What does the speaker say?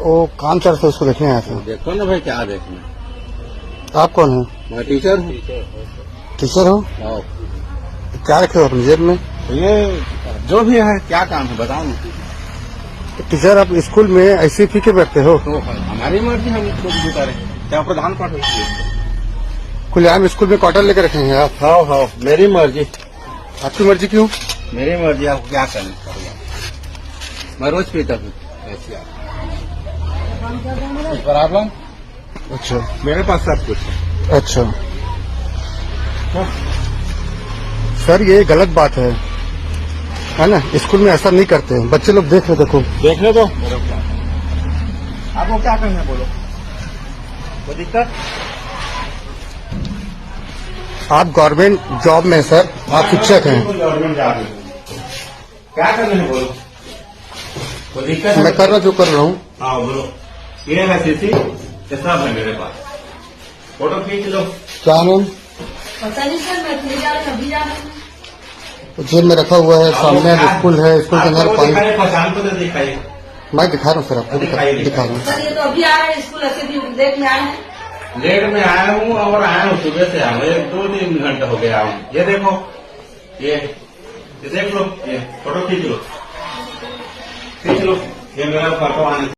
वो काम चल रहा था, उसको देखने आया था। देखो ना भाई, क्या देखना। आप कौन है? मैं टीचर हूँ। टीचर हो? आओ। क्या रखे हो अपनी जेब में? ये जो भी है, क्या काम है बताओ ना। टीचर आप स्कूल में ऐसे फी के बैठते हो? तो हमारी मर्जी, हम इसको बुता रहे, क्या प्रधान पाठ है। खुलेआम स्कूल में क्वार्टर लेकर रखे हैं आप? हाँ हाँ, मेरी मर्जी। आपकी मर्जी क्यों? मेरी मर्जी, आपको क्या करना। मैं रोज पीता हूँ ऐसी। प्रॉब्लम? अच्छा मेरे पास सब कुछ है। अच्छा सर, ये गलत बात है ना? स्कूल में ऐसा नहीं करते हैं, बच्चे लोग देख रहे। देखो देखने दो। आपको क्या करना है बोलो, कोई दिक्कत? आप गवर्नमेंट जॉब में सर, आप शिक्षक हैं। गवर्नमेंट जॉब में क्या करना है बोलो, कोई दिक्कत? मैं कर रहा जो कर रहा हूँ। हाँ बोलो। ये है सीसी, ये सब है मेरे पास, फोटो खींच लो। क्या नाम? पता नहीं सर, मैं ले जा रही, अभी जा रही हूँ। जेब में रखा हुआ है, सामने स्कूल है, स्कूल के अंदर पानी। पहचान को तो दिखाइए। मैं दिखा रहा हूँ सर, आपको दिखा रहा हूँ। सर ये तो अभी आ रहे हैं, स्कूल ऐसे भी लेट में आए हैं। लेट में आया हूँ और आया हूँ सुबह से आया हूँ, 1-2-3 घंटे हो गया हूँ। ये देखो, ये देख लो, ये फोटो खींच लो, ये मेरा फोटो आने